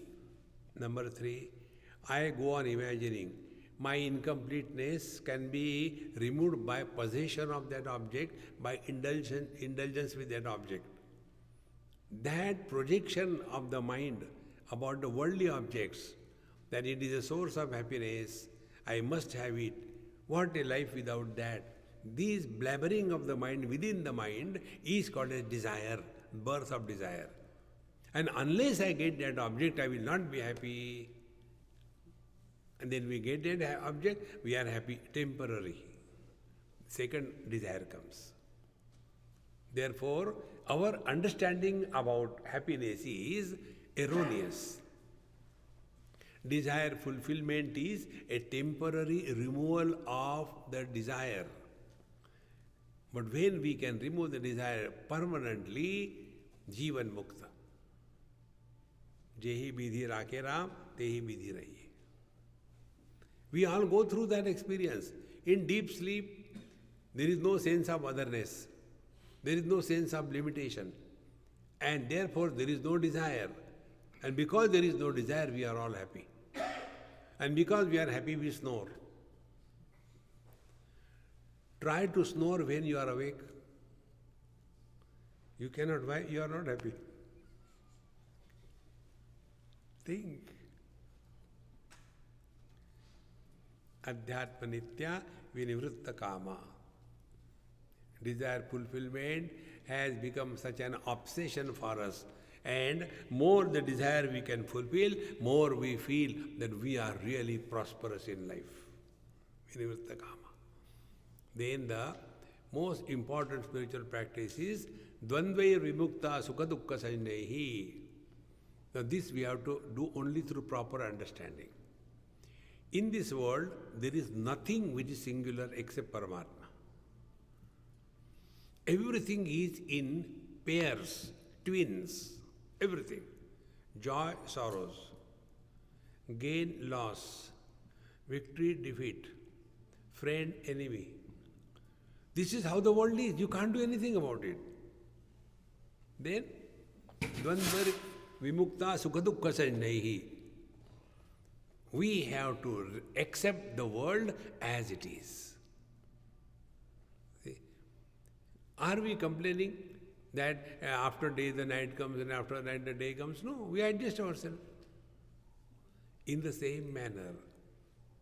Number three, I go on imagining my incompleteness can be removed by possession of that object, by indulgence with that object. That projection of the mind about the worldly objects, that it is a source of happiness, I must have it. What a life without that. This blabbering of the mind within the mind is called as desire, birth of desire. And unless I get that object, I will not be happy. And then we get that object, we are happy, temporary. Second desire comes. Therefore, our understanding about happiness is erroneous. Desire fulfillment is a temporary removal of the desire. But when we can remove the desire permanently, Jivan Mukta. Jehi Bidhi Rakhe Ram, Tehi Bidhi Rahiye. We all go through that experience. In deep sleep, there is no sense of otherness. There is no sense of limitation. And therefore, there is no desire. And because there is no desire, we are all happy. And because we are happy, we snore. Try to snore when you are awake. You cannot, why? You are not happy. Think. Adhyatma Nitya Vinivritta Kama. Desire fulfillment has become such an obsession for us. And more the desire we can fulfill, more we feel that we are really prosperous in life. Vinivritta Kama. Then the most important spiritual practice is Dvandvair Vimukta Sukha Dukkha Sanjnehi. Now this we have to do only through proper understanding. In this world, there is nothing which is singular except Paramatma. Everything is in pairs, twins, everything. Joy, sorrows, gain, loss, victory, defeat, friend, enemy. This is how the world is. You can't do anything about it. Then, Dvandvar Vimukta Sukha Dukkha Sanjnehi. We have to accept the world as it is. See? Are we complaining that after day the night comes and after night the day comes? No, we adjust ourselves. In the same manner,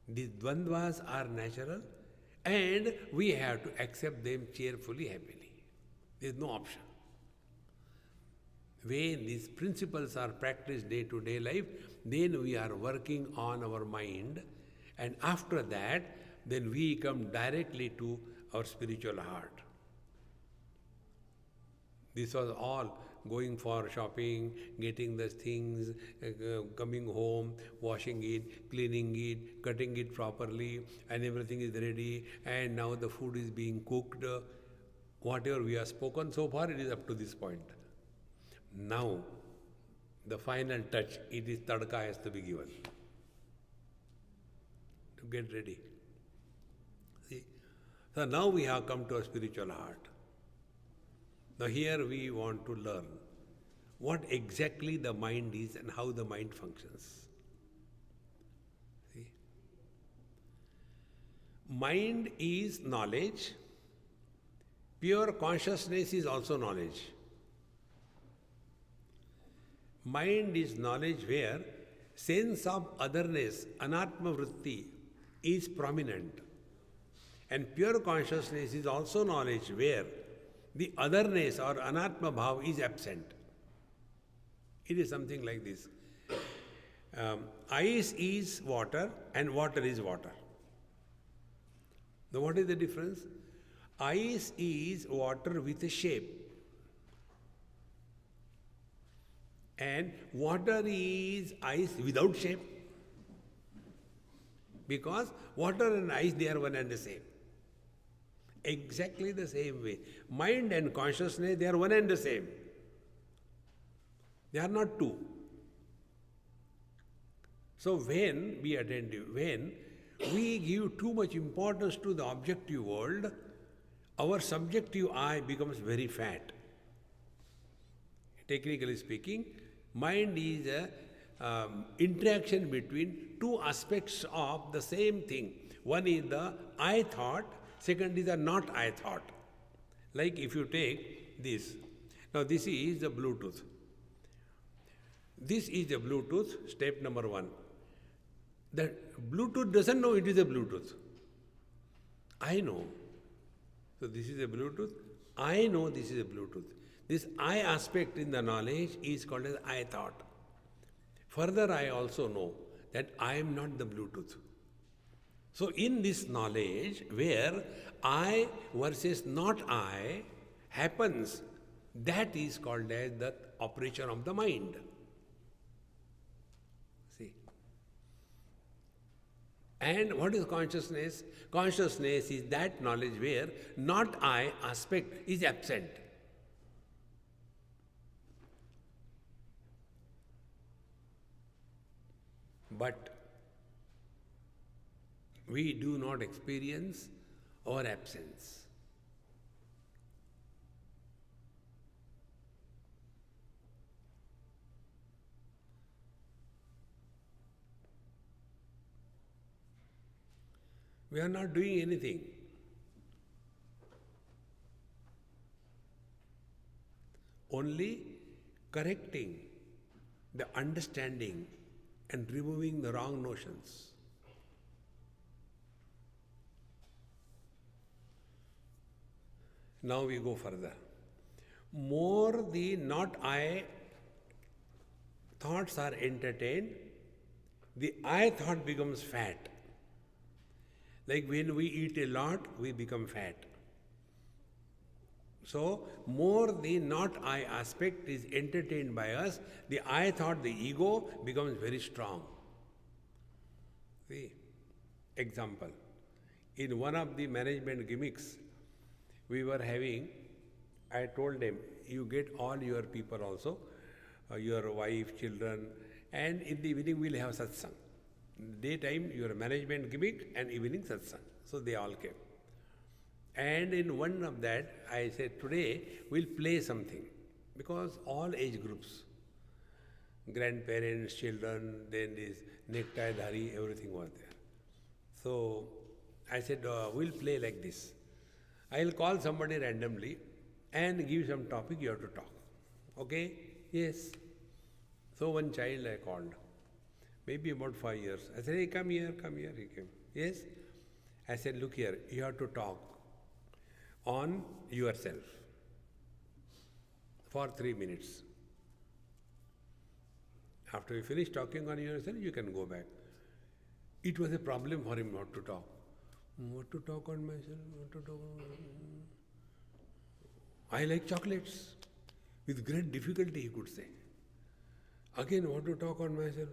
these dvandvas are natural and we have to accept them cheerfully, happily. There is no option. When these principles are practiced day to day life, then we are working on our mind, and after that, then we come directly to our spiritual heart. This was all going for shopping, getting the things, coming home, washing it, cleaning it, cutting it properly, and everything is ready, and now the food is being cooked. Whatever we have spoken so far, it is up to this point. Now, the final touch, it is tadka has to be given to get ready. See? So now we have come to a spiritual heart. Now here we want to learn what exactly the mind is and how the mind functions. See? Mind is knowledge. Pure consciousness is also knowledge. Mind is knowledge where sense of otherness, anatma vritti, is prominent. And pure consciousness is also knowledge where the otherness or anatma bhav is absent. It is something like this. Ice is water and water is water. Now what is the difference? Ice is water with a shape. And water is ice without shape. Because water and ice, they are one and the same. Exactly the same way. Mind and consciousness, they are one and the same. They are not two. So when, be attentive, when we give too much importance to the objective world, our subjective I becomes very fat. Technically speaking, mind is a interaction between two aspects of the same thing. One is the I thought, second is the not I thought. Like if you take this. Now this is the Bluetooth. This is the Bluetooth, step number 1. The Bluetooth doesn't know it is a Bluetooth. I know. So this is a Bluetooth. I know this is a Bluetooth. This I aspect in the knowledge is called as I thought. Further, I also know that I am not the Bluetooth. So in this knowledge where I versus not I happens, that is called as the operation of the mind. See. And what is consciousness? Consciousness is that knowledge where not I aspect is absent. But we do not experience our absence. We are not doing anything. Only correcting the understanding and removing the wrong notions. Now we go further. More the not I thoughts are entertained, the I thought becomes fat. Like when we eat a lot, we become fat. So, more the not I aspect is entertained by us, the I thought, the ego becomes very strong. See, example. In one of the management gimmicks, we were having, I told them, you get all your people also, your wife, children, and in the evening we'll have satsang. Daytime, your management gimmick, and evening satsang. So they all came. And in one of that, I said, today we'll play something. Because all age groups, grandparents, children, then this necktie, dhari, everything was there. So I said, we'll play like this. I'll call somebody randomly and give some topic, you have to talk. Okay? Yes. So one child I called, maybe about 5 years. I said, hey, come here, come here. He came. Yes? I said, look here, you have to talk on yourself for 3 minutes. After you finish talking on yourself, you can go back. It was a problem for him not to talk. What to talk on myself? What to talk on? I like chocolates. With great difficulty, he could say. Again, what to talk on myself?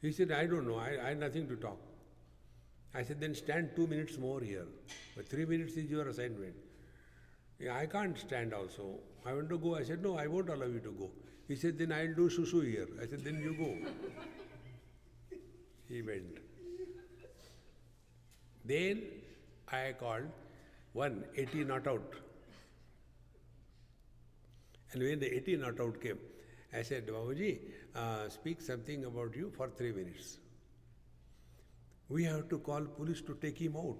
He said, I don't know, I had nothing to talk. I said, then stand 2 minutes more here. But 3 minutes is your assignment. Yeah, I can't stand also. I want to go. I said, no, I won't allow you to go. He said, then I'll do shushu here. I said, then you go. He went. Then I called 180 not out. And when the 80 not out came, I said, Babuji, speak something about you for 3 minutes. We have to call police to take him out.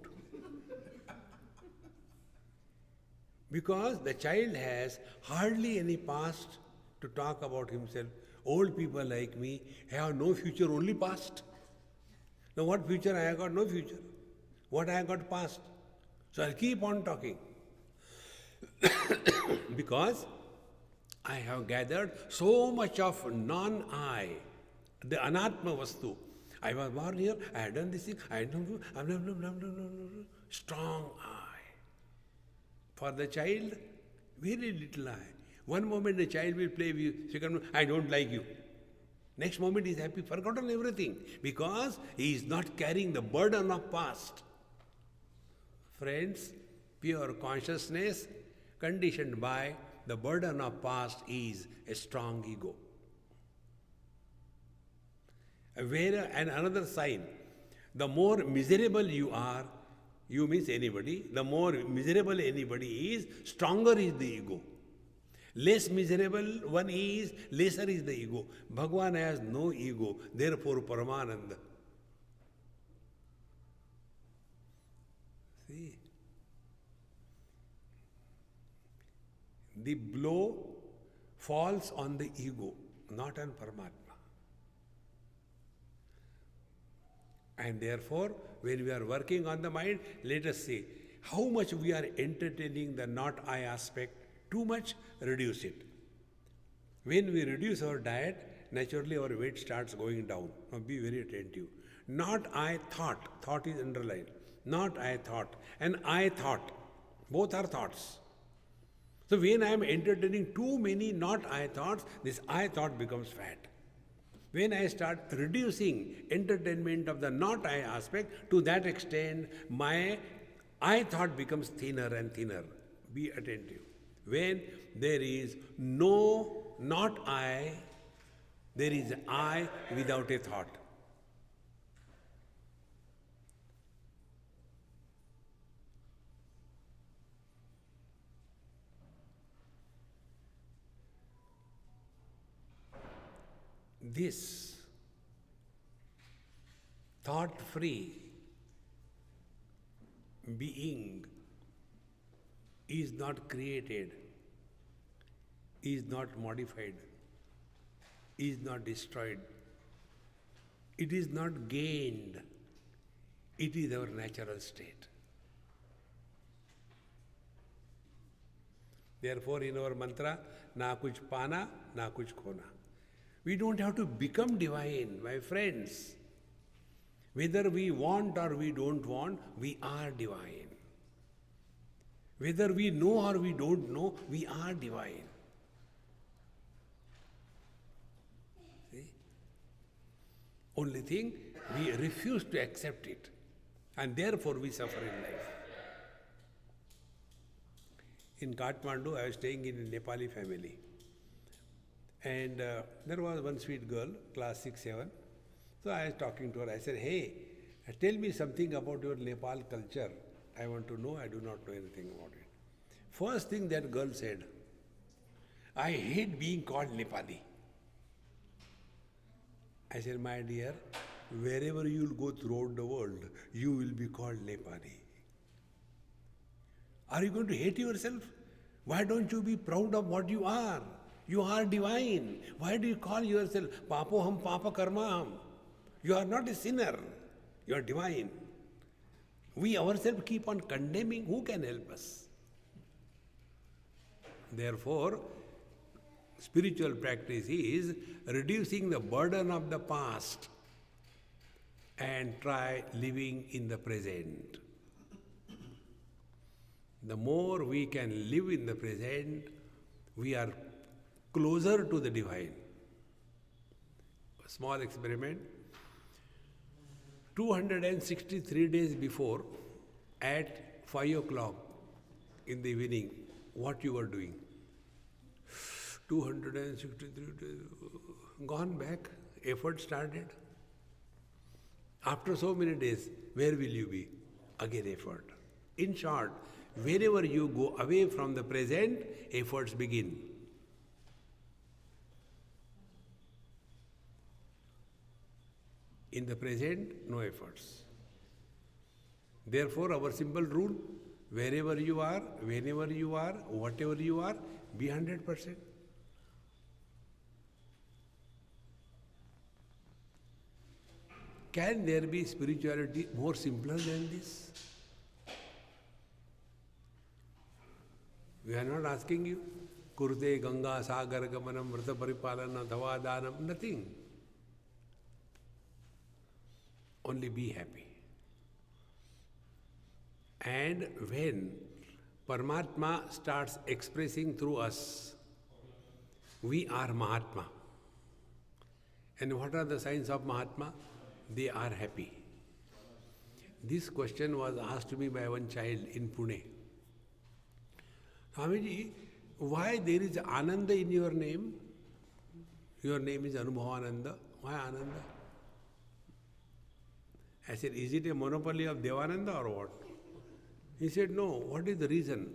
Because the child has hardly any past to talk about himself. Old people like me have no future, only past. Now what future? I have got no future. What I have got past. So I'll keep on talking. Because I have gathered so much of non-I, the anatma vastu. I was born here, I had done this thing, I don't know, strong I. For the child, very little I. One moment the child will play with you, second moment, I don't like you. Next moment he is happy, forgotten everything, because he is not carrying the burden of past. Friends, pure consciousness conditioned by the burden of past is a strong ego. And another sign, the more miserable you are, you means anybody, the more miserable anybody is, stronger is the ego. Less miserable one is, lesser is the ego. Bhagavan has no ego, therefore Paramananda. See? The blow falls on the ego, not on Paramatma. And therefore, when we are working on the mind, let us see how much we are entertaining the not I aspect. Too much, reduce it. When we reduce our diet, naturally our weight starts going down. Now be very attentive. Not I thought, thought is underlined. Not I thought, and I thought. Both are thoughts. So when I am entertaining too many not I thoughts, this I thought becomes fat. When I start reducing entertainment of the not I aspect, to that extent, my I thought becomes thinner and thinner. Be attentive. When there is no not I, there is I without a thought. This thought-free being is not created, is not modified, is not destroyed. It is not gained. It is our natural state. Therefore, in our mantra, na kuch pana, na kuch khona. We don't have to become divine, my friends. Whether we want or we don't want, we are divine. Whether we know or we don't know, we are divine. See? Only thing, we refuse to accept it. And therefore we suffer in life. In Kathmandu, I was staying in a Nepali family. And there was one sweet girl, class 6, 7. So I was talking to her. I said, hey, tell me something about your Nepal culture. I want to know. I do not know anything about it. First thing that girl said, I hate being called Nepali. I said, my dear, wherever you will go throughout the world, you will be called Nepali. Are you going to hate yourself? Why don't you be proud of what you are? You are divine. Why do you call yourself Papoham Papa Karmaham? You are not a sinner. You are divine. We ourselves keep on condemning. Who can help us? Therefore, spiritual practice is reducing the burden of the past and try living in the present. The more we can live in the present, we are closer to the divine. A small experiment. 263 days before, at 5 o'clock in the evening, what you were doing? 263 days, gone back, effort started. After so many days, where will you be? Again effort. In short, wherever you go away from the present, efforts begin. In the present, no efforts. Therefore, our simple rule, wherever you are, whenever you are, whatever you are, be 100%. Can there be spirituality more simpler than this? We are not asking you. kurte Ganga Sagar Gamanam Vrata Paripalana Dhava Danam, nothing. Only be happy. And when Paramatma starts expressing through us, we are Mahatma. And what are the signs of Mahatma? They are happy. This question was asked to me by one child in Pune. Swamiji, why there is Ananda in your name? Your name is Anubhavananda. Why Ananda? I said, is it a monopoly of Devananda or what? He said, no. What is the reason?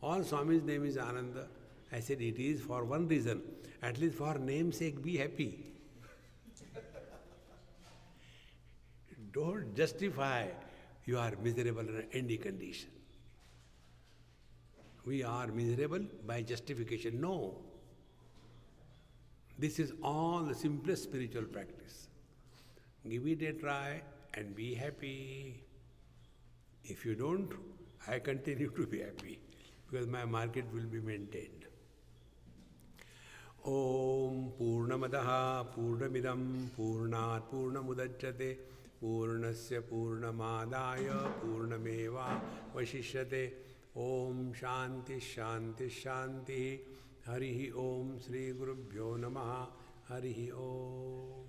All Swami's name is Ananda. I said, it is for one reason. At least for namesake, be happy. Don't justify you are miserable in any condition. We are miserable by justification. No. This is all the simplest spiritual practice. Give it a try and be happy. If you don't, I continue to be happy because my market will be maintained. Om Purnamadaha Purnamidam Purnat Purnamudachyate Purnasya Purnamadaya Purnameva Vashishyate. Om Shanti Shanti Shanti. Harihi Om Sri Gurubhyo Namaha. Harihi Om.